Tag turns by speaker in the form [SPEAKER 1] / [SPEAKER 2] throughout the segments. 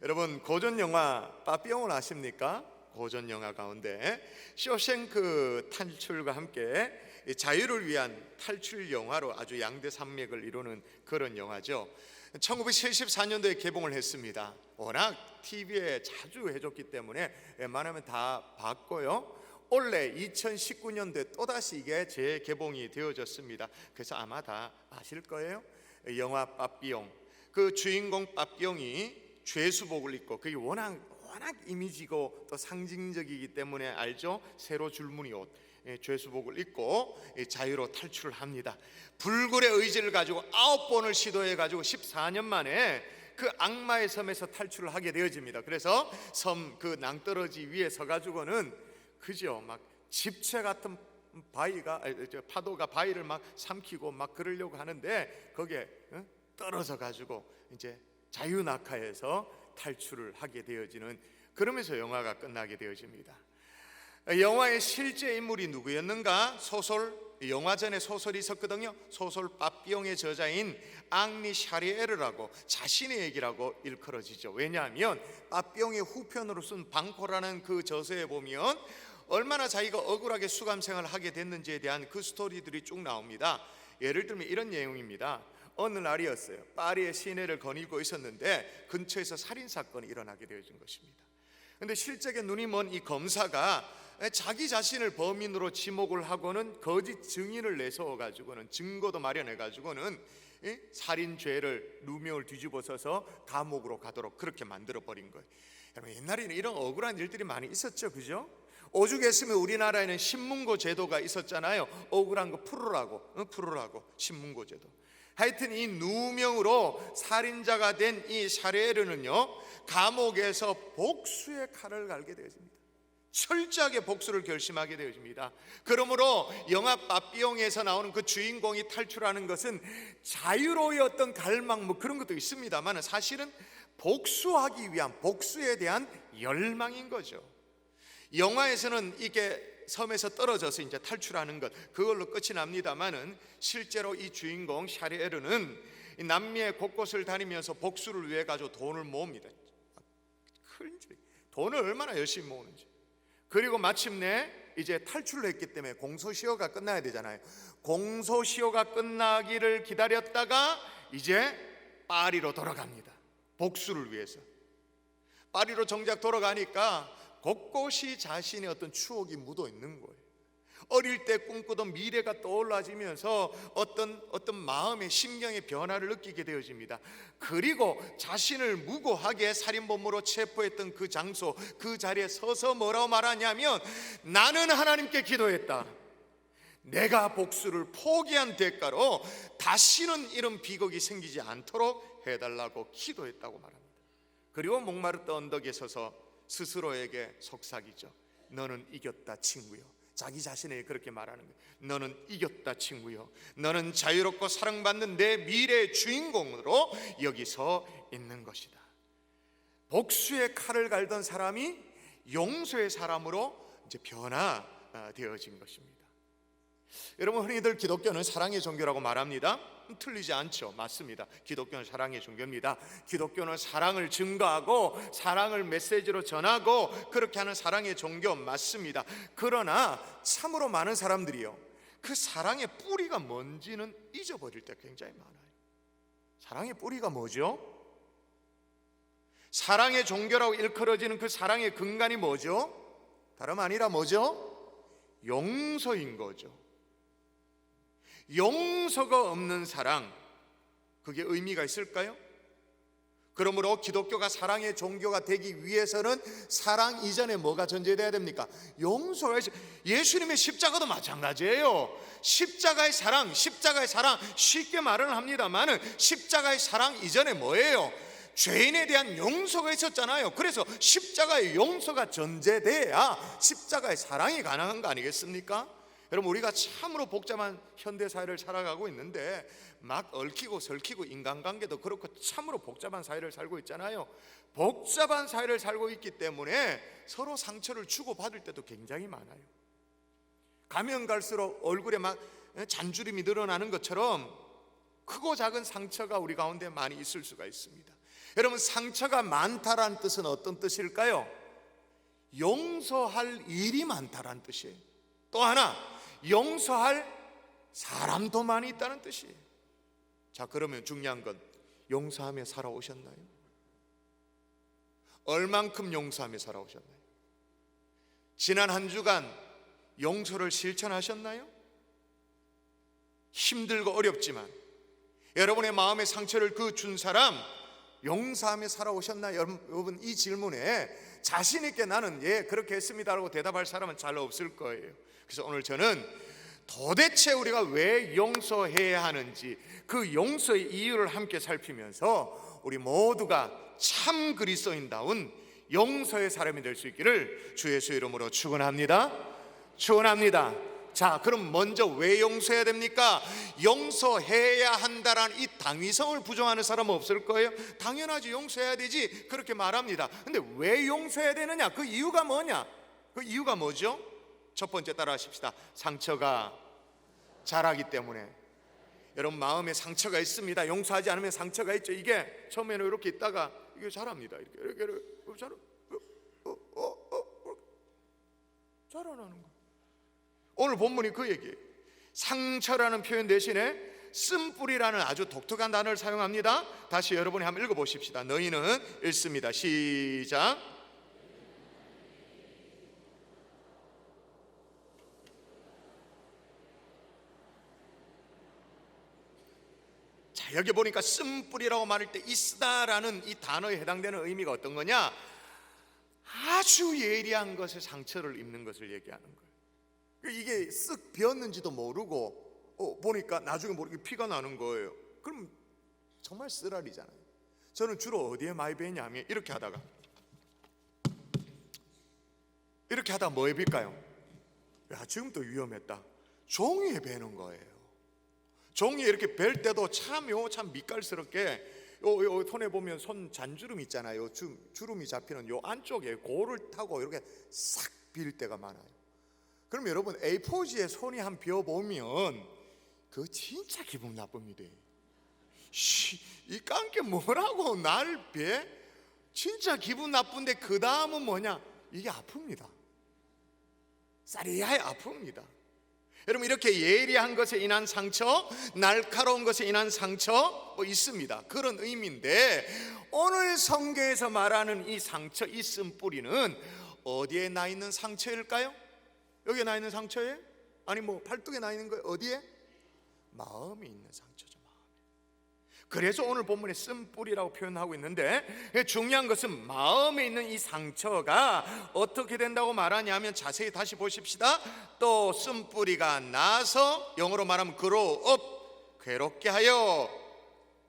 [SPEAKER 1] 여러분, 고전 영화 빠삐용을 아십니까? 고전 영화 가운데 쇼생크 탈출과 함께 자유를 위한 탈출 영화로 아주 양대 산맥을 이루는 그런 영화죠. 1974년도에 개봉을 했습니다. 워낙 TV에 자주 해줬기 때문에 웬만하면 다 봤고요. 올해 2019년도에 또다시 이게 재개봉이 되어졌습니다. 그래서 아마 다 아실 거예요. 영화 빠삐용, 그 주인공 빠삐용이 죄수복을 입고, 그게 워낙 이미지고 또 상징적이기 때문에 알죠? 세로 줄무늬 옷, 죄수복을 입고 자유로 탈출을 합니다. 불굴의 의지를 가지고 9번을 시도해 가지고 14년 만에 그 악마의 섬에서 탈출을 하게 되어집니다. 그래서 섬 그 낭떠러지 위에 서 가지고는 그죠, 막 집채 같은 파도가 바위를 막 삼키고 막 그러려고 하는데 거기에 떨어져 가지고 이제 자유낙하에서 탈출을 하게 되어지는, 그러면서 영화가 끝나게 되어집니다. 영화의 실제 인물이 누구였는가? 영화전에 소설이 있었거든요. 소설 빠삐용의 저자인 앙리 샤리에르라고 자신의 얘기라고 일컬어지죠. 왜냐하면 빠삐용의 후편으로 쓴 방코라는 그 저서에 보면 얼마나 자기가 억울하게 수감 생활을 하게 됐는지에 대한 그 스토리들이 쭉 나옵니다. 예를 들면 이런 내용입니다. 어느 날이었어요. 파리의 시내를 거닐고 있었는데 근처에서 살인사건이 일어나게 되어진 것입니다. 그런데 실적에 눈이 먼 이 검사가 자기 자신을 범인으로 지목을 하고는 거짓 증인을 내세워가지고는, 증거도 마련해가지고는 살인죄를 누명을 뒤집어 써서 감옥으로 가도록 그렇게 만들어버린 거예요. 여러분, 옛날에는 이런 억울한 일들이 많이 있었죠, 그죠? 오죽했으면 우리나라에는 신문고 제도가 있었잖아요. 억울한 거 풀으라고 신문고 제도. 하여튼 이 누명으로 살인자가 된 이 샤르에르는요, 감옥에서 복수의 칼을 갈게 되었습니다. 철저하게 복수를 결심하게 되어집니다. 그러므로 영화 빠삐용에서 나오는 그 주인공이 탈출하는 것은 자유로의 어떤 갈망 뭐 그런 것도 있습니다만 사실은 복수하기 위한, 복수에 대한 열망인 거죠. 영화에서는 이게 섬에서 떨어져서 이제 탈출하는 것, 그걸로 끝이 납니다만은 실제로 이 주인공 샤르에르는 남미의 곳곳을 다니면서 복수를 위해 가지고 돈을 모읍니다. 돈을 얼마나 열심히 모으는지. 그리고 마침내 이제 탈출을 했기 때문에 공소시효가 끝나야 되잖아요. 공소시효가 끝나기를 기다렸다가 이제 파리로 돌아갑니다. 복수를 위해서. 파리로 정작 돌아가니까 곳곳이 자신의 어떤 추억이 묻어 있는 거예요. 어릴 때 꿈꾸던 미래가 떠올라지면서 어떤 마음의 심경의 변화를 느끼게 되어집니다. 그리고 자신을 무고하게 살인범으로 체포했던 그 장소, 그 자리에 서서 뭐라고 말하냐면, 나는 하나님께 기도했다. 내가 복수를 포기한 대가로 다시는 이런 비극이 생기지 않도록 해달라고 기도했다고 말합니다. 그리고 목마르던 언덕에 서서 스스로에게 속삭이죠. 너는 이겼다 친구요. 자기 자신에게 그렇게 말하는 거예요. 너는 이겼다 친구요. 너는 자유롭고 사랑받는 내 미래의 주인공으로 여기 서 있는 것이다. 복수의 칼을 갈던 사람이 용서의 사람으로 이제 변화되어진 것입니다. 여러분, 흔히들 기독교는 사랑의 종교라고 말합니다. 틀리지 않죠. 맞습니다. 기독교는 사랑의 종교입니다. 기독교는 사랑을 증거하고 사랑을 메시지로 전하고 그렇게 하는 사랑의 종교 맞습니다. 그러나 참으로 많은 사람들이요, 그 사랑의 뿌리가 뭔지는 잊어버릴 때 굉장히 많아요. 사랑의 뿌리가 뭐죠? 사랑의 종교라고 일컬어지는 그 사랑의 근간이 뭐죠? 다름 아니라 뭐죠? 용서인 거죠. 용서가 없는 사랑, 그게 의미가 있을까요? 그러므로 기독교가 사랑의 종교가 되기 위해서는 사랑 이전에 뭐가 전제돼야 됩니까? 용서가. 예수님의 십자가도 마찬가지예요. 십자가의 사랑 쉽게 말은 합니다만 십자가의 사랑 이전에 뭐예요? 죄인에 대한 용서가 있었잖아요. 그래서 십자가의 용서가 전제돼야 십자가의 사랑이 가능한 거 아니겠습니까? 여러분, 우리가 참으로 복잡한 현대사회를 살아가고 있는데 막 얽히고 설키고 인간관계도 그렇고 참으로 복잡한 사회를 살고 있잖아요. 복잡한 사회를 살고 있기 때문에 서로 상처를 주고받을 때도 굉장히 많아요. 가면 갈수록 얼굴에 막 잔주름이 늘어나는 것처럼 크고 작은 상처가 우리 가운데 많이 있을 수가 있습니다. 여러분, 상처가 많다라는 뜻은 어떤 뜻일까요? 용서할 일이 많다라는 뜻이에요. 또 하나, 용서할 사람도 많이 있다는 뜻이에요. 자, 그러면 중요한 건 용서하며 살아오셨나요? 얼만큼 용서하며 살아오셨나요? 지난 한 주간 용서를 실천하셨나요? 힘들고 어렵지만 여러분의 마음의 상처를 그 준 사람 용서하며 살아오셨나요? 여러분, 이 질문에 자신 있게 나는 예 그렇게 했습니다라고 대답할 사람은 잘 없을 거예요. 그래서 오늘 저는 도대체 우리가 왜 용서해야 하는지 그 용서의 이유를 함께 살피면서 우리 모두가 참 그리스도인다운 용서의 사람이 될 수 있기를 주 예수 이름으로 축원합니다. 축원합니다. 자, 그럼 먼저 왜 용서해야 됩니까? 용서해야 한다라는 이 당위성을 부정하는 사람은 없을 거예요. 당연하지, 용서해야 되지, 그렇게 말합니다. 근데 왜 용서해야 되느냐? 그 이유가 뭐냐? 그 이유가 뭐죠? 첫 번째 따라하십시다. 상처가 자라기 때문에. 여러분, 마음에 상처가 있습니다. 용서하지 않으면 상처가 있죠. 이게 처음에는 이렇게 있다가 이게 자랍니다. 이렇게 자라나는 거예요. 오늘 본문이 그 얘기예요. 상처라는 표현 대신에 쓴뿌리라는 아주 독특한 단어를 사용합니다. 다시 여러분이 한번 읽어보십시다. 너희는 읽습니다. 시작. 자, 여기 보니까 쓴뿌리라고 말할 때 이쓰다라는 이 단어에 해당되는 의미가 어떤 거냐? 아주 예리한 것에 상처를 입는 것을 얘기하는 거예요. 이게 쓱 비었는지도 모르고 보니까 나중에 모르게 피가 나는 거예요. 그럼 정말 쓰라리잖아요. 저는 주로 어디에 많이 베냐면 이렇게 하다가 뭐에 빌까요? 야, 지금 또 위험했다. 종이에 베는 거예요. 종이에 이렇게 벨 때도 참 밑깔스럽게 요 손에 보면 손 잔주름 있잖아요. 주름이 잡히는 요 안쪽에 고를 타고 이렇게 싹 빌 때가 많아요. 그럼 여러분, A4지에 손이 한 비어보면 그거 진짜 기분 나쁩니다. 이 깡게 뭐라고 날 배? 진짜 기분 나쁜데 그 다음은 뭐냐? 이게 아픕니다. 쌀이야에 아픕니다. 여러분, 이렇게 예리한 것에 인한 상처, 날카로운 것에 인한 상처 있습니다. 그런 의미인데 오늘 성경에서 말하는 이 상처, 이 쓴뿌리는 어디에 나 있는 상처일까요? 여기에 나 있는 상처예요? 아니 팔뚝에 나 있는 거예요? 어디에? 마음에 있는 상처죠. 마음에. 그래서 오늘 본문에 쓴뿌리라고 표현하고 있는데 중요한 것은 마음에 있는 이 상처가 어떻게 된다고 말하냐면 자세히 다시 보십시다. 또 쓴뿌리가 나서 영어로 말하면 grow up, 괴롭게 하여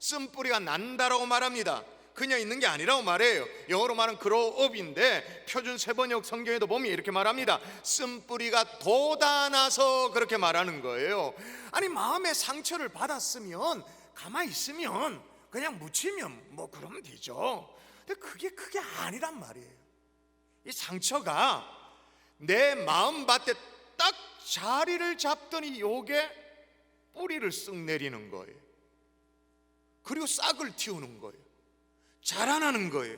[SPEAKER 1] 쓴뿌리가 난다라고 말합니다. 그냥 있는 게 아니라고 말해요. 영어로 말하면 grow up인데 표준 세번역 성경에도 보면 이렇게 말합니다. 쓴뿌리가 돋아나서 그렇게 말하는 거예요. 아니, 마음의 상처를 받았으면 가만히 있으면 그냥 묻히면 그러면 되죠. 근데 그게 아니란 말이에요. 이 상처가 내 마음밭에 딱 자리를 잡더니 요게 뿌리를 쓱 내리는 거예요. 그리고 싹을 틔우는 거예요. 자라나는 거예요.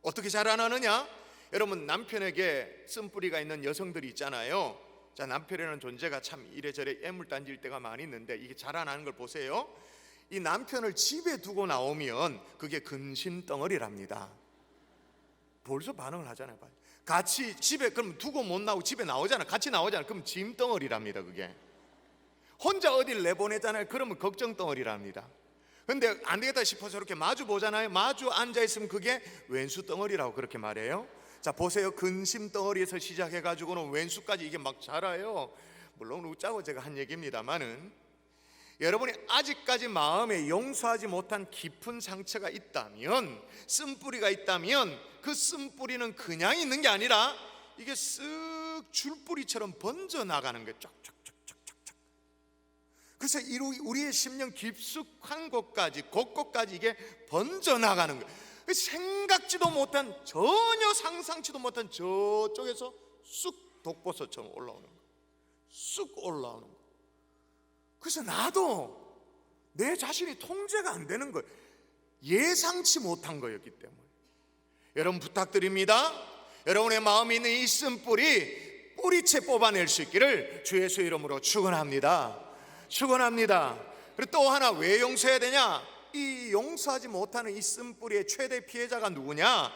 [SPEAKER 1] 어떻게 자라나느냐? 여러분, 남편에게 쓴뿌리가 있는 여성들이 있잖아요. 자, 남편이라는 존재가 참 이래저래 애물단지일 때가 많이 있는데 이게 자라나는 걸 보세요. 이 남편을 집에 두고 나오면 그게 근심덩어리랍니다. 벌써 반응을 하잖아요. 같이 집에 그럼 두고 못 나오고 집에 나오잖아. 같이 나오잖아. 그럼 짐덩어리랍니다. 그게 혼자 어딜 내보내잖아요. 그러면 걱정덩어리랍니다. 근데 안 되겠다 싶어서 이렇게 마주 보잖아요. 마주 앉아있으면 그게 왼수 덩어리라고 그렇게 말해요. 자, 보세요. 근심 덩어리에서 시작해가지고는 왼수까지 이게 막 자라요. 물론 웃자고 제가 한 얘기입니다만은 여러분이 아직까지 마음에 용서하지 못한 깊은 상처가 있다면, 쓴뿌리가 있다면 그 쓴뿌리는 그냥 있는 게 아니라 이게 쓱 줄뿌리처럼 번져나가는 거예요. 쫙쫙쫙쫙쫙. 그래서 우리의 심령 깊숙한 곳까지 이게 번져나가는 거예요. 생각지도 못한, 전혀 상상치도 못한 저쪽에서 쑥 독버섯처럼 올라오는 거예요. 쑥 올라오는 거예요. 그래서 나도 내 자신이 통제가 안 되는 거예요. 예상치 못한 거였기 때문에 여러분 부탁드립니다. 여러분의 마음에 있는 이 쓴뿌리 뿌리채 뽑아낼 수 있기를 주 예수 이름으로 축원합니다. 축원합니다. 그리고 또 하나 왜 용서해야 되냐? 이 용서하지 못하는 이 쓴뿌리의 최대 피해자가 누구냐?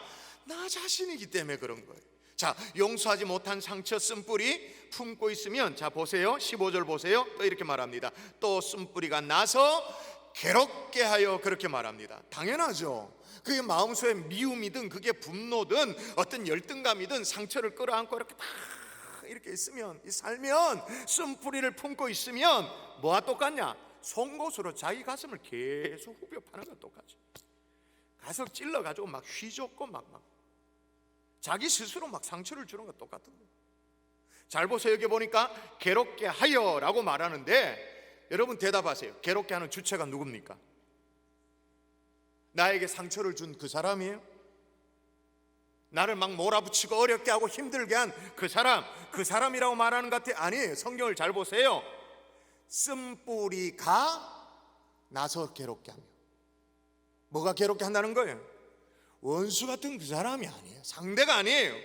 [SPEAKER 1] 나 자신이기 때문에 그런 거예요. 자, 용서하지 못한 상처 쓴뿌리 품고 있으면, 자 보세요, 15절 보세요. 또 이렇게 말합니다. 또 쓴뿌리가 나서 괴롭게 하여, 그렇게 말합니다. 당연하죠. 그게 마음속에 미움이든 그게 분노든 어떤 열등감이든 상처를 끌어안고 이렇게 막 이렇게 있으면, 살면, 쓴뿌리를 품고 있으면 뭐와 똑같냐? 송곳으로 자기 가슴을 계속 후벼 파는 거 똑같죠. 가서 찔러가지고 막 휘젓고 막 자기 스스로 막 상처를 주는 거 똑같은 거예요. 잘 보세요. 여기 보니까 괴롭게 하여라고 말하는데 여러분 대답하세요. 괴롭게 하는 주체가 누굽니까? 나에게 상처를 준 그 사람이에요? 나를 막 몰아붙이고 어렵게 하고 힘들게 한 그 사람이라고 말하는 것 같아요? 아니에요. 성경을 잘 보세요. 쓴뿌리가 나서 괴롭게 하며. 뭐가 괴롭게 한다는 거예요? 원수 같은 그 사람이 아니에요. 상대가 아니에요.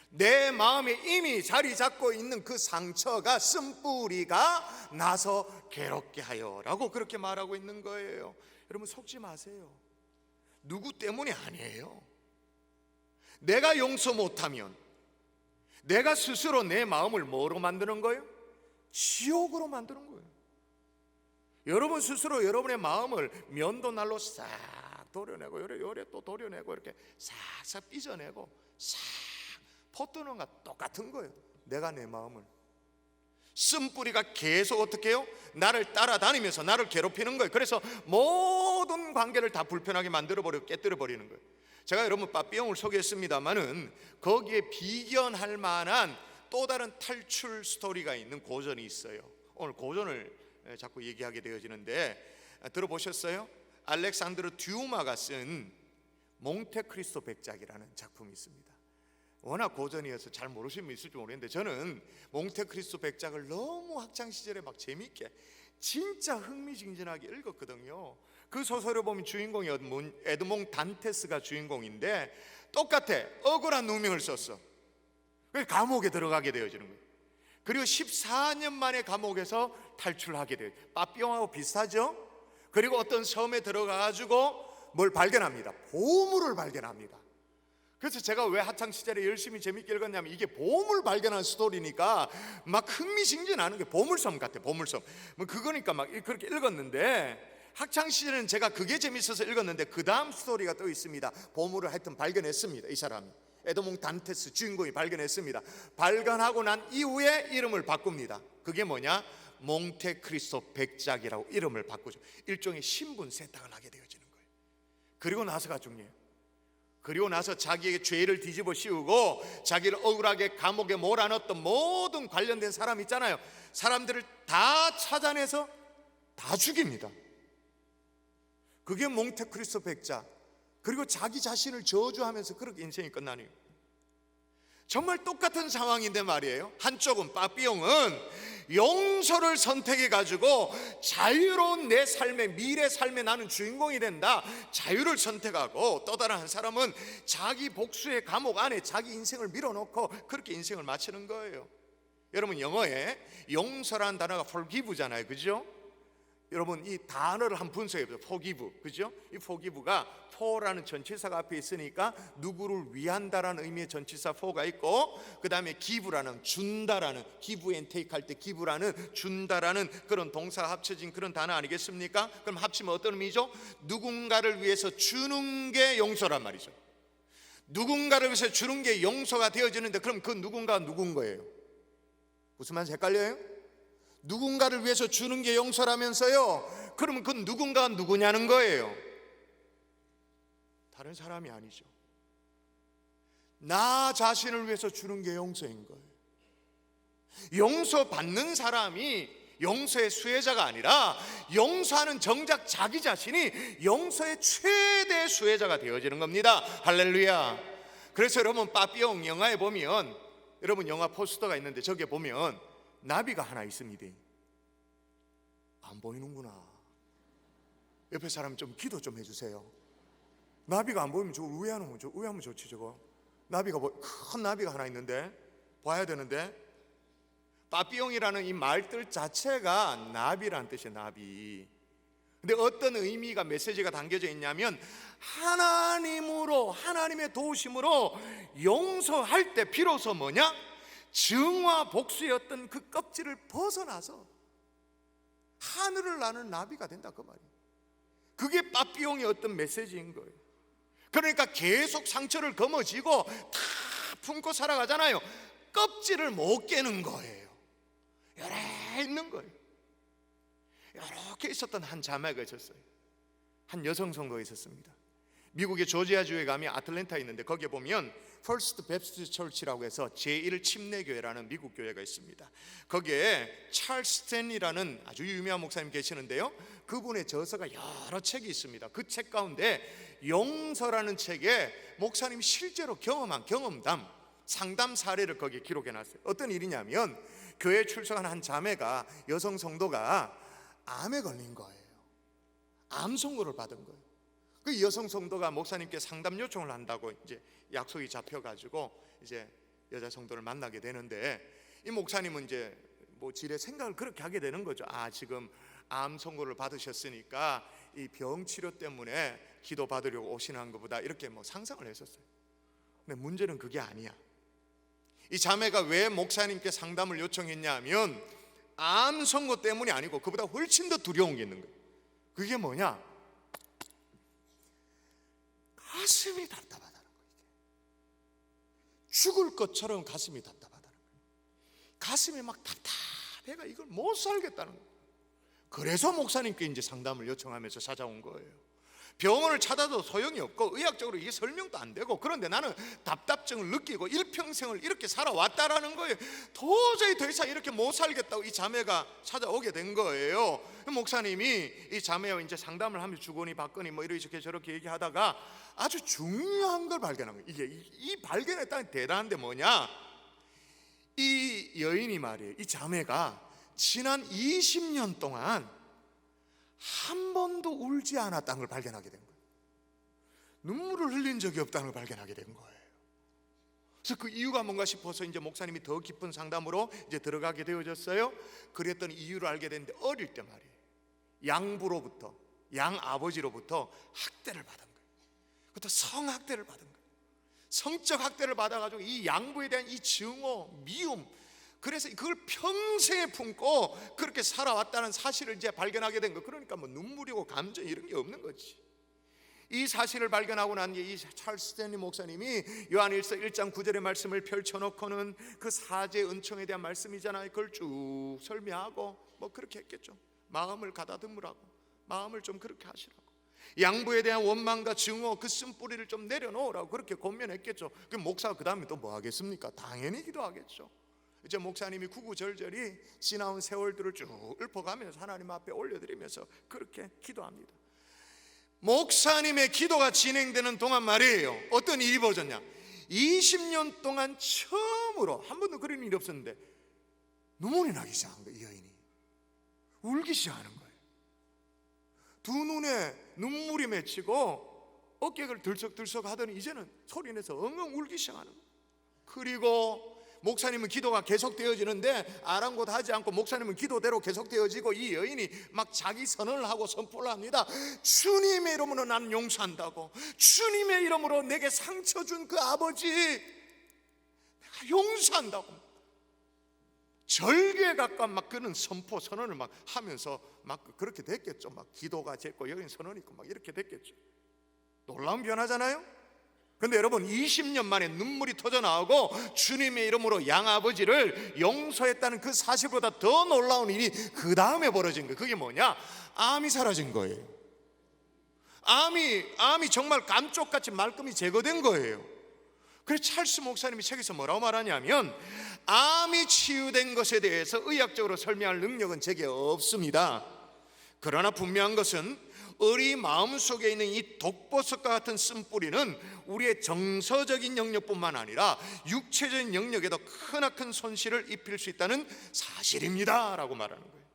[SPEAKER 1] 내 마음에 이미 자리 잡고 있는 그 상처가 쓴뿌리가 나서 괴롭게 하여 라고 그렇게 말하고 있는 거예요. 여러분 속지 마세요. 누구 때문이 아니에요. 내가 용서 못하면 내가 스스로 내 마음을 뭐로 만드는 거예요? 지옥으로 만드는 거예요. 여러분 스스로 여러분의 마음을 면도날로 싹 도려내고 요래 또 도려내고 이렇게 싹싹 삐져내고 싹 퍼뜨는 것 똑같은 거예요. 내가 내 마음을, 쓴뿌리가 계속 어떻게 해요? 나를 따라다니면서 나를 괴롭히는 거예요. 그래서 모든 관계를 다 불편하게 만들어버리고 깨뜨려버리는 거예요. 제가 여러분 빠삐용을 소개했습니다마는 거기에 비견할 만한 또 다른 탈출 스토리가 있는 고전이 있어요. 오늘 고전을 자꾸 얘기하게 되어지는데 들어보셨어요? 알렉산드르 듀마가 쓴 몽테크리스토 백작이라는 작품이 있습니다. 워낙 고전이어서 잘 모르시는 분 있을지 모르겠는데 저는 몽테크리스토 백작을 너무 학창시절에 막 재밌게 진짜 흥미진진하게 읽었거든요. 그 소설을 보면 주인공이 에드몽 단테스가 주인공인데 똑같아. 억울한 누명을 썼어. 그래서 감옥에 들어가게 되어지는 거예요. 그리고 14년 만에 감옥에서 탈출하게 돼요. 빠삐용하고 비슷하죠? 그리고 어떤 섬에 들어가가지고 뭘 발견합니다. 보물을 발견합니다. 그래서 제가 왜 학창시절에 열심히 재밌게 읽었냐면 이게 보물 발견한 스토리니까 막 흥미진진하는 게 보물섬 같아. 보물섬. 뭐 그거니까 막 그렇게 읽었는데 학창시절에는 제가 그게 재밌어서 읽었는데 그 다음 스토리가 또 있습니다. 보물을 하여튼 발견했습니다. 이 사람이 에드몽 단테스 주인공이 발견했습니다. 발견하고 난 이후에 이름을 바꿉니다. 그게 뭐냐? 몽테크리스토 백작이라고 이름을 바꾸죠. 일종의 신분 세탁을 하게 되어지는 거예요. 그리고 나서가 중요해요. 그리고 나서 자기에게 죄를 뒤집어 씌우고 자기를 억울하게 감옥에 몰아넣었던 모든 관련된 사람 있잖아요. 사람들을 다 찾아내서 다 죽입니다. 그게 몽테크리스토 백작. 그리고 자기 자신을 저주하면서 그렇게 인생이 끝나네요. 정말 똑같은 상황인데 말이에요. 한쪽은 빠삐용은 용서를 선택해 가지고 자유로운 내 삶의 미래 삶에 나는 주인공이 된다, 자유를 선택하고, 또 다른 한 사람은 자기 복수의 감옥 안에 자기 인생을 밀어넣고 그렇게 인생을 마치는 거예요. 여러분 영어에 용서라는 단어가 forgive잖아요, 그죠? 여러분 이 단어를 한번 분석해 보세요. forgive, 그죠? 이 forgive가 for라는 전치사가 앞에 있으니까 누구를 위한다라는 의미의 전치사 for가 있고, 그 다음에 give라는 준다라는, give and take 할 때 give라는 준다라는 그런 동사가 합쳐진 그런 단어 아니겠습니까? 그럼 합치면 어떤 의미죠? 누군가를 위해서 주는 게 용서란 말이죠. 누군가를 위해서 주는 게 용서가 되어지는데 그럼 그 누군가가 누군 거예요? 무슨 말인지 헷갈려요? 누군가를 위해서 주는 게 용서라면서요. 그러면 그 누군가가 누구냐는 거예요. 다른 사람이 아니죠. 나 자신을 위해서 주는 게 용서인 거예요. 용서받는 사람이 용서의 수혜자가 아니라 용서하는 정작 자기 자신이 용서의 최대 수혜자가 되어지는 겁니다. 할렐루야. 그래서 여러분 빠삐용 영화에 보면, 여러분 영화 포스터가 있는데 저기에 보면 나비가 하나 있습니다. 안 보이는구나. 옆에 사람 좀 기도 좀 해주세요. 나비가 안 보이면 저거 우회하면 좋지. 저거 나비가 큰 나비가 하나 있는데 봐야 되는데, 빠삐용이라는 이 말뜻 자체가 나비라는 뜻이에요. 나비. 근데 어떤 의미가, 메시지가 담겨져 있냐면, 하나님의 도우심으로 용서할 때 비로소 뭐냐? 증오와 복수의 어떤 그 껍질을 벗어나서 하늘을 나는 나비가 된다, 그 말이에요. 그게 빠삐용의 어떤 메시지인 거예요. 그러니까 계속 상처를 거머쥐고 다 품고 살아가잖아요. 껍질을 못 깨는 거예요. 열에 있는 거예요. 이렇게 있었던 한 자매가 있었어요. 한 여성 성도가 있었습니다. 미국의 조지아주에 가면 아틀랜타에 있는데, 거기에 보면 퍼스트 베프티스트 처치라고 해서 제1 침례교회라는 미국 교회가 있습니다. 거기에 찰스 스탠리라는 아주 유명한 목사님 계시는데요, 그분의 저서가 여러 책이 있습니다. 그 책 가운데 용서라는 책에 목사님이 실제로 경험한 경험담, 상담 사례를 거기에 기록해 놨어요. 어떤 일이냐면, 교회에 출석한 한 자매가, 여성 성도가 암에 걸린 거예요. 암 선고를 받은 거예요. 그 여성 성도가 목사님께 상담 요청을 한다고 이제 약속이 잡혀가지고 이제 여자 성도를 만나게 되는데, 이 목사님은 이제 뭐 지레 생각을 그렇게 하게 되는 거죠. 지금 암 선고를 받으셨으니까 이 병 치료 때문에 기도 받으려고 오시는 것보다, 이렇게 뭐 상상을 했었어요. 근데 문제는 그게 아니야. 이 자매가 왜 목사님께 상담을 요청했냐 하면, 암 선고 때문이 아니고 그보다 훨씬 더 두려운 게 있는 거예요. 그게 뭐냐? 가슴이 답답하다는 거예요. 죽을 것처럼 가슴이 답답하다는 거예요. 가슴이 막 답답해가 이걸 못 살겠다는 거예요. 그래서 목사님께 이제 상담을 요청하면서 찾아온 거예요. 병원을 찾아도 소용이 없고 의학적으로 이게 설명도 안 되고, 그런데 나는 답답증을 느끼고 일평생을 이렇게 살아왔다라는 거예요. 도저히 더 이상 이렇게 못 살겠다고 이 자매가 찾아오게 된 거예요. 목사님이 이 자매와 이제 상담을 하면서 주거니 받거니 뭐 이렇게 저렇게 얘기하다가 아주 중요한 걸 발견한 거예요. 이게 이 발견했다는 대단한데 뭐냐? 이 여인이 말이에요, 이 자매가 지난 20년 동안 한 번도 울지 않았다는 걸 발견하게 된 거예요. 눈물을 흘린 적이 없다는 걸 발견하게 된 거예요. 그래서 그 이유가 뭔가 싶어서 이제 목사님이 더 깊은 상담으로 이제 들어가게 되어졌어요. 그랬더니 이유를 알게 됐는데, 어릴 때 말이에요, 양부로부터, 양아버지로부터 학대를 받은 거예요. 그것도 성학대를 받은 거예요. 성적 학대를 받아가지고 이 양부에 대한 이 증오, 미움, 그래서 그걸 평생에 품고 그렇게 살아왔다는 사실을 이제 발견하게 된 거. 그러니까 뭐 눈물이고 감정 이런 게 없는 거지. 이 사실을 발견하고 난 뒤에 이 찰스 스탠리 목사님이 요한일서 1장 9절의 말씀을 펼쳐놓고는 그 사제 은총에 대한 말씀이잖아요. 그걸 쭉 설명하고 뭐 그렇게 했겠죠. 마음을 가다듬으라고, 마음을 좀 그렇게 하시라고, 양부에 대한 원망과 증오, 그 쓴뿌리를 좀 내려놓으라고 그렇게 권면했겠죠. 그 목사가 그 다음에 또 뭐 하겠습니까? 당연히 기도하겠죠. 이제 목사님이 구구절절히 지나온 세월들을 쭉 읊어가면서 하나님 앞에 올려드리면서 그렇게 기도합니다. 목사님의 기도가 진행되는 동안 말이에요, 어떤 일이 벌어졌냐? 20년 동안 처음으로 한 번도 그런 일이 없었는데 눈물이 나기 시작한 거예요. 이 여인이 울기 시작하는 거예요. 두 눈에 눈물이 맺히고 어깨를 들썩들썩 하더니 이제는 소리내서 엉엉 울기 시작하는 거예요. 그리고 목사님은 기도가 계속되어지는데 아랑곳하지 않고 목사님은 기도대로 계속되어지고, 이 여인이 막 자기 선언을 하고 선포를 합니다. 주님의 이름으로 나는 용서한다고, 주님의 이름으로 내게 상처 준 그 아버지 내가 용서한다고, 절개에 가까운 막 그런 선포 선언을 막 하면서 막 그렇게 됐겠죠. 막 기도가 됐고 여긴 선언이 있고 막 이렇게 됐겠죠. 놀라운 변화잖아요. 근데 여러분, 20년 만에 눈물이 터져 나오고 주님의 이름으로 양아버지를 용서했다는 그 사실보다 더 놀라운 일이 그 다음에 벌어진 거예요. 그게 뭐냐? 암이 사라진 거예요. 암이 정말 감쪽같이 말끔히 제거된 거예요. 그래서 찰스 목사님이 책에서 뭐라고 말하냐면, 암이 치유된 것에 대해서 의학적으로 설명할 능력은 제게 없습니다. 그러나 분명한 것은 우리 마음속에 있는 이 독보석과 같은 쓴뿌리는 우리의 정서적인 영역뿐만 아니라 육체적인 영역에도 크나큰 손실을 입힐 수 있다는 사실입니다 라고 말하는 거예요.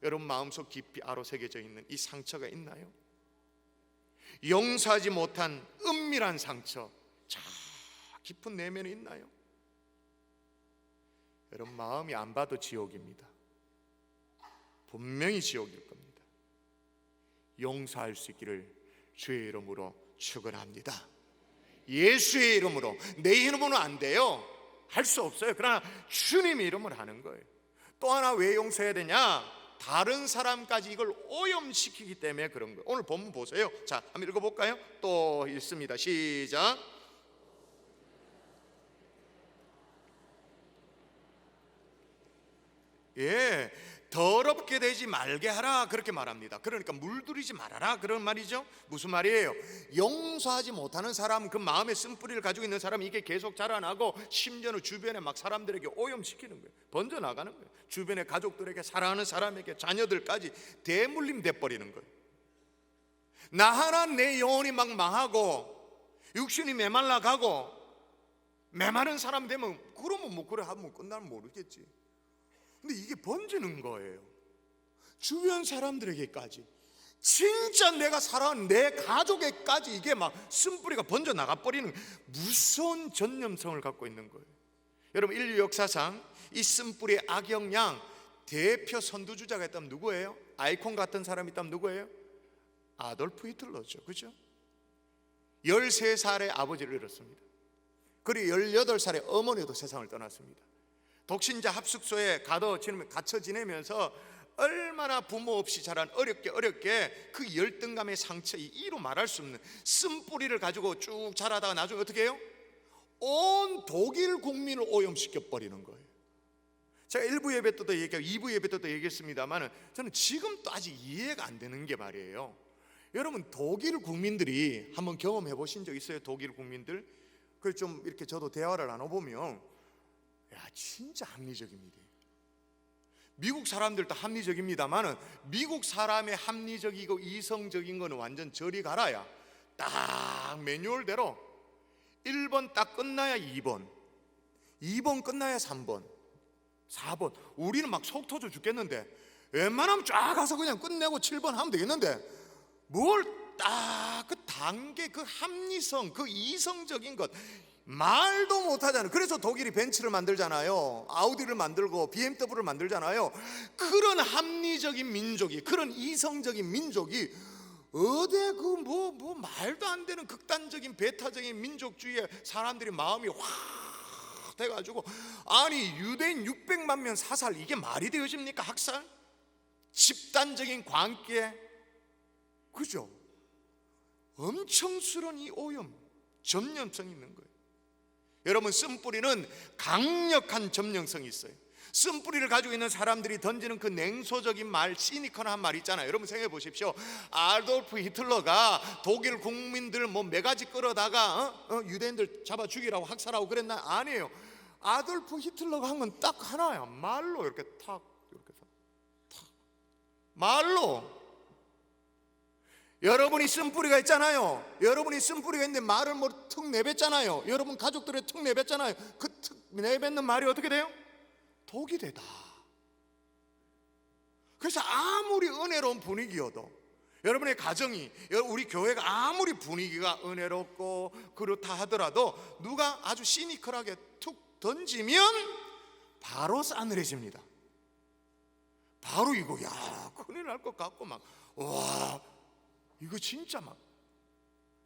[SPEAKER 1] 여러분 마음속 깊이 아로새겨져 있는 이 상처가 있나요? 용서하지 못한 은밀한 상처, 저 깊은 내면에 있나요? 여러분 마음이 안 봐도 지옥입니다. 분명히 지옥일 겁니다. 용서할 수 있기를 주의 이름으로 축원합니다. 예수의 이름으로. 내 이름으로는 안 돼요. 할 수 없어요. 그러나 주님의 이름으로 하는 거예요. 또 하나 왜 용서해야 되냐? 다른 사람까지 이걸 오염시키기 때문에 그런 거예요. 오늘 본문 보세요. 자, 한번 읽어볼까요? 또 읽습니다. 시작. 예, 더럽게 되지 말게 하라 그렇게 말합니다. 그러니까 물들이지 말아라 그런 말이죠. 무슨 말이에요? 용서하지 못하는 사람, 그 마음의 쓴뿌리를 가지고 있는 사람이 이게 계속 자라나고 심지어는 주변에 막 사람들에게 오염시키는 거예요. 번져나가는 거예요. 주변의 가족들에게, 사랑하는 사람에게, 자녀들까지 대물림 돼버리는 거예요. 나 하나 내 영혼이 막 망하고 육신이 메말라가고 메마른 사람 되면 그러면 뭐 그래 하면 끝나면 모르겠지. 근데 이게 번지는 거예요. 주변 사람들에게까지, 진짜 내가 사랑하는 내 가족에까지 이게 막 쓴뿌리가 번져 나가버리는 무서운 전염성을 갖고 있는 거예요. 여러분 인류 역사상 이 쓴뿌리의 악영향 대표 선두주자가 있다면 누구예요? 아이콘 같은 사람이 있다면 누구예요? 아돌프 히틀러죠. 그죠? 13살에 아버지를 잃었습니다. 그리고 18살에 어머니도 세상을 떠났습니다. 독신자 합숙소에 갇혀 지내면서 얼마나 부모 없이 자란 어렵게 그 열등감의 상처, 이로 말할 수 없는 쓴뿌리를 가지고 쭉 자라다가 나중에 어떻게 해요? 온 독일 국민을 오염시켜 버리는 거예요. 제가 1부 예배 때도 얘기하고 2부 예배 때도 얘기했습니다만 저는 지금도 아직 이해가 안 되는 게 말이에요. 여러분 독일 국민들이 한번 경험해 보신 적 있어요? 독일 국민들? 그래서 좀 이렇게 저도 대화를 나눠보면 진짜 합리적입니다. 미국 사람들도 합리적입니다만 미국 사람의 합리적이고 이성적인 거는 완전 저리 가라야 딱 매뉴얼대로 1번 딱 끝나야 2번, 2번 끝나야 3번, 4번. 우리는 막 속 터져 죽겠는데 웬만하면 쫙 가서 그냥 끝내고 7번 하면 되겠는데 뭘 딱 그 단계, 그 합리성, 그 이성적인 것 말도 못하잖아요. 그래서 독일이 벤츠를 만들잖아요. 아우디를 만들고 BMW를 만들잖아요. 그런 합리적인 민족이, 그런 이성적인 민족이 어디 그 뭐 말도 안 되는 극단적인 배타적인 민족주의에 사람들이 마음이 확 돼가지고, 아니 유대인 600만 명 사살, 이게 말이 되어집니까? 학살? 집단적인 관계, 그죠? 엄청스러운 이 오염, 전염성이 있는 거예요. 여러분 쓴뿌리는 강력한 점령성이 있어요. 쓴뿌리를 가지고 있는 사람들이 던지는 그 냉소적인 말, 시니컬한 말 있잖아요. 여러분 생각해 보십시오. 아돌프 히틀러가 독일 국민들 뭐 매가지 끌어다가 유대인들 잡아 죽이라고 학살하고 그랬나? 아니에요. 아돌프 히틀러가 한 건 딱 하나야. 말로 이렇게 탁, 이렇게 탁, 말로. 여러분이 쓴뿌리가 있잖아요. 여러분이 쓴뿌리가 있는데 말을 뭐 툭 내뱉잖아요. 여러분 가족들의 툭 내뱉잖아요. 그 툭 내뱉는 말이 어떻게 돼요? 독이 되다. 그래서 아무리 은혜로운 분위기여도, 여러분의 가정이, 우리 교회가 아무리 분위기가 은혜롭고 그렇다 하더라도 누가 아주 시니컬하게 툭 던지면 바로 싸늘해집니다. 바로 이거 큰일 날 것 같고 막 이거 진짜 막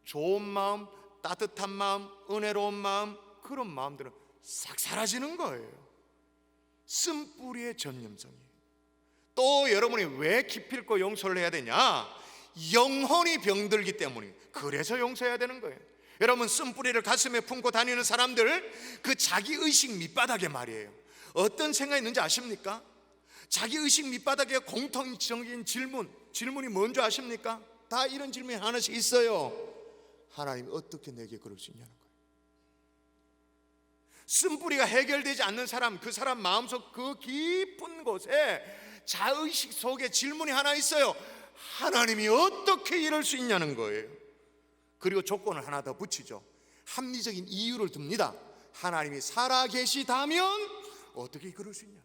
[SPEAKER 1] 좋은 마음, 따뜻한 마음, 은혜로운 마음, 그런 마음들은 싹 사라지는 거예요. 쓴뿌리의 전염성이. 또 여러분이 왜 기필코 용서를 해야 되냐? 영혼이 병들기 때문에. 그래서 용서해야 되는 거예요. 여러분 쓴뿌리를 가슴에 품고 다니는 사람들, 그 자기의식 밑바닥에 말이에요, 어떤 생각이 있는지 아십니까? 자기의식 밑바닥에 공통적인 질문이 뭔지 아십니까? 다 이런 질문이 하나씩 있어요. 하나님 어떻게 내게 그럴 수 있냐는 거예요. 쓴뿌리가 해결되지 않는 사람, 그 사람 마음속 그 깊은 곳에 자의식 속에 질문이 하나 있어요. 하나님이 어떻게 이럴 수 있냐는 거예요. 그리고 조건을 하나 더 붙이죠. 합리적인 이유를 듭니다. 하나님이 살아계시다면 어떻게 그럴 수 있냐.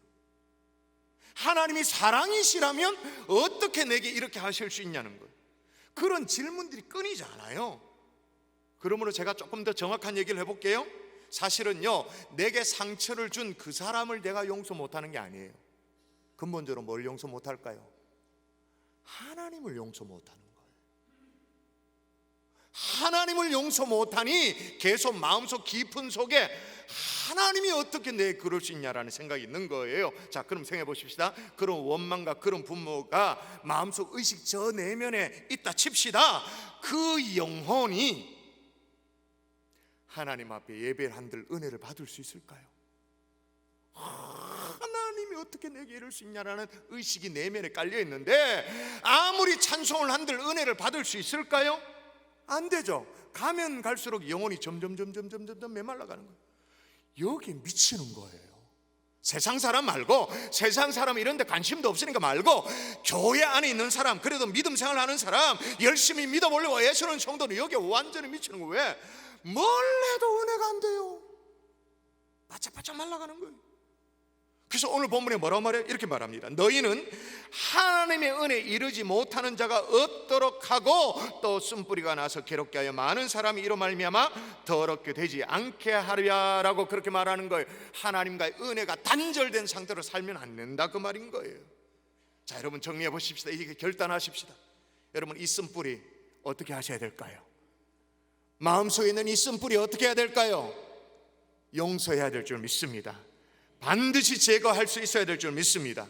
[SPEAKER 1] 하나님이 사랑이시라면 어떻게 내게 이렇게 하실 수 있냐는 거예요. 그런 질문들이 끊이지 않아요. 그러므로 제가 조금 더 정확한 얘기를 해볼게요. 사실은요, 내게 상처를 준 그 사람을 내가 용서 못하는 게 아니에요. 근본적으로 뭘 용서 못할까요? 하나님을 용서 못하는 거예요. 하나님을 용서 못하니 계속 마음속 깊은 속에 하나님이 어떻게 내 그럴 수 있냐라는 생각이 있는 거예요. 자, 그럼 생각해 보십시다. 그런 원망과 그런 분노가 마음속 의식 저 내면에 있다 칩시다. 그 영혼이 하나님 앞에 예배를 한들 은혜를 받을 수 있을까요? 하나님이 어떻게 내게 이럴 수 있냐라는 의식이 내면에 깔려 있는데 아무리 찬송을 한들 은혜를 받을 수 있을까요? 안 되죠. 가면 갈수록 영혼이 점점 메말라가는 거예요. 여기에 미치는 거예요. 세상 사람 말고, 세상 사람 이런 데 관심도 없으니까 말고, 교회 안에 있는 사람, 그래도 믿음 생활하는 사람, 열심히 믿어보려고 애쓰는 성도는 여기에 완전히 미치는 거예요. 왜? 뭘 해도 은혜가 안 돼요. 바짝바짝 말라가는 거예요. 그래서 오늘 본문에 뭐라고 말해요? 이렇게 말합니다. 너희는 하나님의 은혜에 이르지 못하는 자가 없도록 하고 또 쓴뿌리가 나서 괴롭게 하여 많은 사람이 이로 말미암아 더럽게 되지 않게 하랴라고 그렇게 말하는 거예요. 하나님과의 은혜가 단절된 상태로 살면 안 된다 그 말인 거예요. 자, 여러분 정리해 보십시다. 이게 결단하십시다. 여러분 이 쓴뿌리 어떻게 하셔야 될까요? 마음속에 있는 이 쓴뿌리 어떻게 해야 될까요? 용서해야 될 줄 믿습니다. 반드시 제거할 수 있어야 될 줄 믿습니다.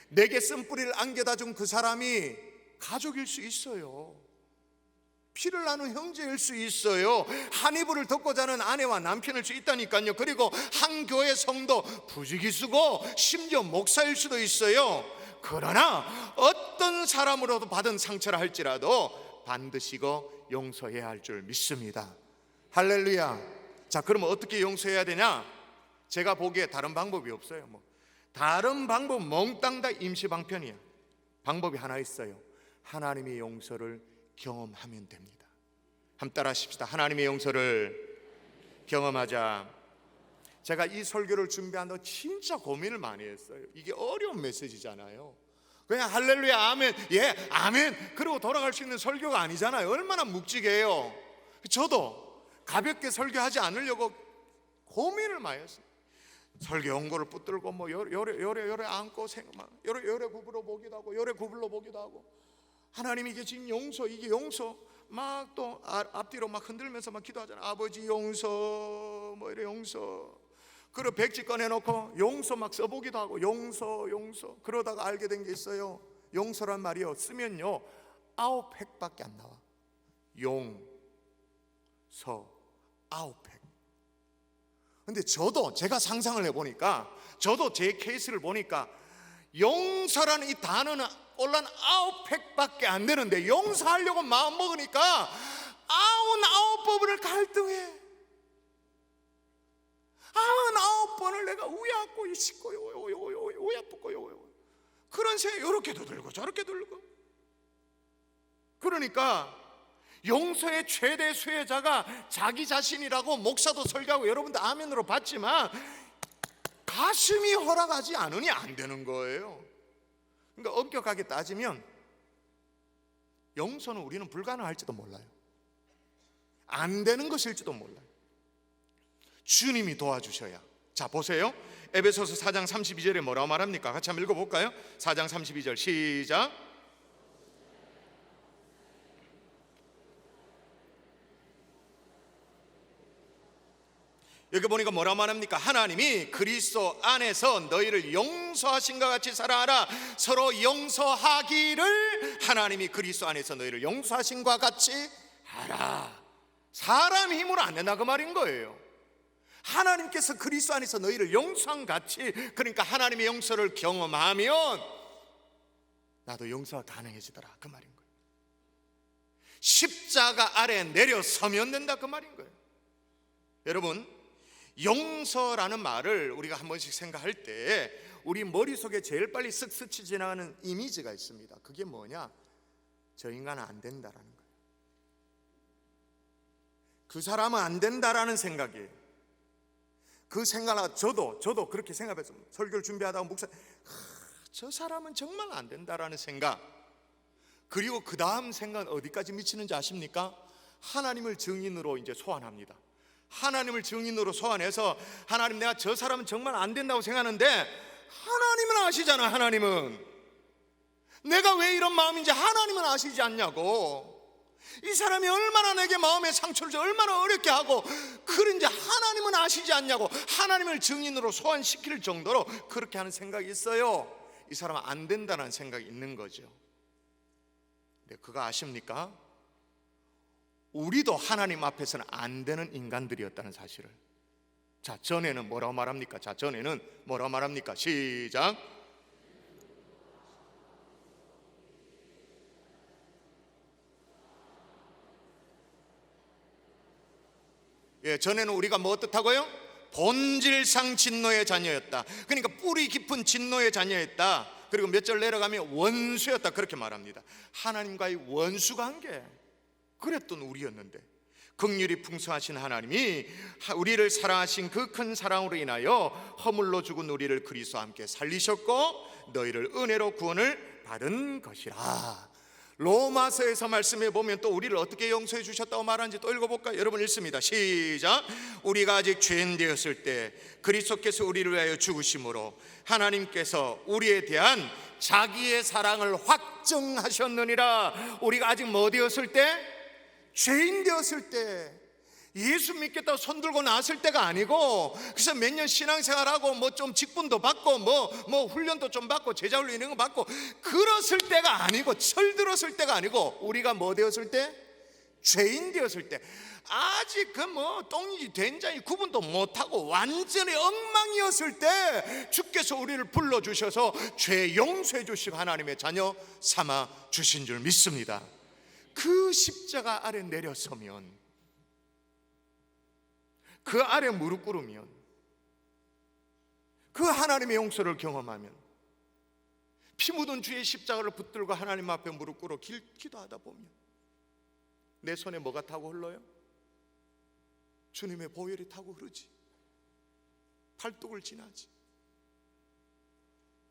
[SPEAKER 1] 내게 쓴뿌리를 안겨다 준 그 사람이 가족일 수 있어요. 피를 나눈 형제일 수 있어요. 한 이불을 덮고 자는 아내와 남편일 수 있다니까요. 그리고 한 교회 성도 부지기수고 심지어 목사일 수도 있어요. 그러나 어떤 사람으로도 받은 상처라 할지라도 반드시 용서해야 할 줄 믿습니다. 할렐루야. 자, 그러면 어떻게 용서해야 되냐? 제가 보기에 다른 방법이 없어요. 다른 방법 몽땅 다 임시방편이야. 방법이 하나 있어요. 하나님의 용서를 경험하면 됩니다. 한번 따라 하십시다. 하나님의 용서를 경험하자. 제가 이 설교를 준비한다고 진짜 고민을 많이 했어요. 이게 어려운 메시지잖아요. 그냥 할렐루야 아멘, 예 아멘 그러고 돌아갈 수 있는 설교가 아니잖아요. 얼마나 묵직해요. 저도 가볍게 설교하지 않으려고 고민을 많이 했어요. 설교 원고를 붙들고 요래 안고 요래 구부러 보기도 하고 요래 구불러 보기도 하고, 하나님 이게 지금 용서, 이게 용서 막 또 앞뒤로 막 흔들면서 막 기도하잖아요. 아버지 용서 이래 용서. 그리고 백지 꺼내놓고 용서 막 써보기도 하고 용서. 그러다가 알게 된 게 있어요. 용서란 말이요 쓰면요 9획밖에 안 나와. 용서 9획. 근데 저도 제가 상상을 해보니까, 저도 제 케이스를 보니까 용서라는 이 단어는 올란 9획밖에 안 되는데 용서하려고 마음 먹으니까 99번을 갈등해. 99번을 내가 우야고 씻고 우야붙고 그런 생각이 이렇게도 들고 저렇게도 들고. 그러니까 용서의 최대 수혜자가 자기 자신이라고 목사도 설교하고 여러분도 아멘으로 받지만 가슴이 허락하지 않으니 안 되는 거예요. 그러니까 엄격하게 따지면 용서는 우리는 불가능할지도 몰라요. 안 되는 것일지도 몰라요. 주님이 도와주셔야. 자, 보세요. 에베소서 4장 32절에 뭐라고 말합니까? 같이 한번 읽어볼까요? 4장 32절 시작. 여기 보니까 뭐라고 말합니까? 하나님이 그리스도 안에서 너희를 용서하신과 같이 살아라. 서로 용서하기를 하나님이 그리스도 안에서 너희를 용서하신과 같이 하라. 사람 힘으로 안 된다 그 말인 거예요. 하나님께서 그리스도 안에서 너희를 용서한 같이, 그러니까 하나님의 용서를 경험하면 나도 용서가 가능해지더라 그 말인 거예요. 십자가 아래 내려서면 된다 그 말인 거예요. 여러분, 용서라는 말을 우리가 한 번씩 생각할 때 우리 머릿속에 제일 빨리 쓱 스치 지나가는 이미지가 있습니다. 그게 뭐냐? 저 인간은 안 된다라는 거예요. 그 사람은 안 된다라는 생각이에요. 그 생각을 저도 그렇게 생각했어요. 설교를 준비하다가 목사 저 사람은 정말 안 된다라는 생각, 그리고 그 다음 생각은 어디까지 미치는지 아십니까? 하나님을 증인으로 이제 소환합니다. 하나님을 증인으로 소환해서, 하나님, 내가 저 사람은 정말 안 된다고 생각하는데 하나님은 아시잖아. 하나님은 내가 왜 이런 마음인지 하나님은 아시지 않냐고. 이 사람이 얼마나 내게 마음의 상처를 줘, 얼마나 어렵게 하고, 그런지 하나님은 아시지 않냐고 하나님을 증인으로 소환시킬 정도로 그렇게 하는 생각이 있어요. 이 사람은 안 된다는 생각이 있는 거죠. 근데 그거 아십니까? 우리도 하나님 앞에서는 안 되는 인간들이었다는 사실을. 자, 전에는 뭐라고 말합니까? 자, 전에는 뭐라고 말합니까? 시작. 예, 전에는 우리가 뭐 어떻다고요? 본질상 진노의 자녀였다. 그러니까 뿌리 깊은 진노의 자녀였다. 그리고 몇 절 내려가면 원수였다, 그렇게 말합니다. 하나님과의 원수 관계, 그랬던 우리였는데 긍휼이 풍성하신 하나님이 우리를 사랑하신 그 큰 사랑으로 인하여 허물로 죽은 우리를 그리스도와 함께 살리셨고 너희를 은혜로 구원을 받은 것이라. 로마서에서 말씀해 보면 또 우리를 어떻게 용서해 주셨다고 말하는지 또 읽어볼까요? 여러분 읽습니다. 시작. 우리가 아직 죄인 되었을 때 그리스도께서 우리를 위하여 죽으심으로 하나님께서 우리에 대한 자기의 사랑을 확증하셨느니라. 우리가 아직 뭐 되었을 때? 죄인 되었을 때, 예수 믿겠다고 손들고 나왔을 때가 아니고, 그래서 몇 년 신앙생활하고 뭐 좀 직분도 받고 뭐 훈련도 좀 받고 제자 훈련 이런 거 받고 그랬을 때가 아니고, 철들었을 때가 아니고, 우리가 뭐 되었을 때? 죄인 되었을 때, 아직 그 뭐 똥인지 된장인지 구분도 못하고 완전히 엉망이었을 때 주께서 우리를 불러주셔서 죄 용서해 주시고 하나님의 자녀 삼아 주신 줄 믿습니다. 그 십자가 아래 내려서면, 그 아래 무릎 꿇으면, 그 하나님의 용서를 경험하면, 피 묻은 주의 십자가를 붙들고 하나님 앞에 무릎 꿇어 기도하다 보면 내 손에 뭐가 타고 흘러요? 주님의 보혈이 타고 흐르지. 팔뚝을 지나지.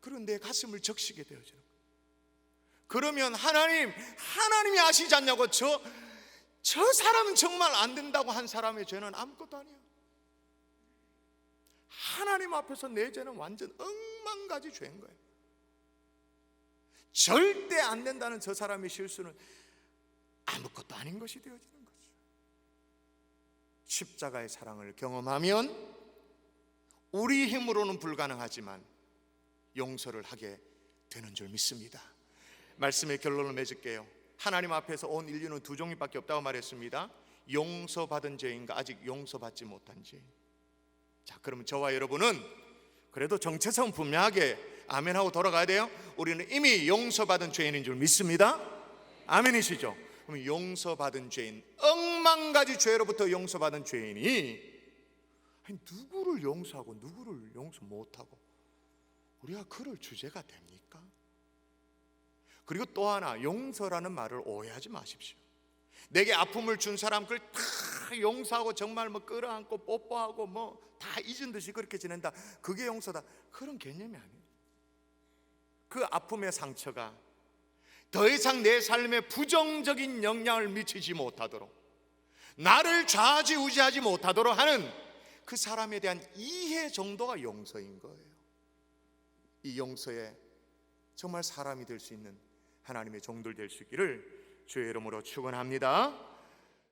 [SPEAKER 1] 그런 내 가슴을 적시게 되어지는 거예요. 그러면 하나님이 아시지 않냐고. 저 사람은 정말 안 된다고 한 사람의 죄는 아무것도 아니야. 하나님 앞에서 내 죄는 완전 억만가지 죄인 거예요. 절대 안 된다는 저 사람의 실수는 아무것도 아닌 것이 되어지는 거죠. 십자가의 사랑을 경험하면 우리 힘으로는 불가능하지만 용서를 하게 되는 줄 믿습니다. 말씀의 결론을 맺을게요. 하나님 앞에서 온 인류는 두 종류밖에 없다고 말했습니다. 용서받은 죄인과 아직 용서받지 못한 죄인. 자, 그러면 저와 여러분은 그래도 정체성은 분명하게 아멘하고 돌아가야 돼요. 우리는 이미 용서받은 죄인인 줄 믿습니다. 아멘이시죠? 그럼 용서받은 죄인, 억만가지 죄로부터 용서받은 죄인이 누구를 용서하고 누구를 용서 못하고 우리가 그럴 주제가 됩니까? 그리고 또 하나, 용서라는 말을 오해하지 마십시오. 내게 아픔을 준 사람을 다 용서하고 정말 뭐 끌어안고 뽀뽀하고 뭐 다 잊은 듯이 그렇게 지낸다, 그게 용서다, 그런 개념이 아니에요. 그 아픔의 상처가 더 이상 내 삶에 부정적인 영향을 미치지 못하도록, 나를 좌지우지하지 못하도록 하는 그 사람에 대한 이해 정도가 용서인 거예요. 이 용서에 정말 사람이 될 수 있는 하나님의 종들 될 수 있기를 주의 이름으로 축원합니다.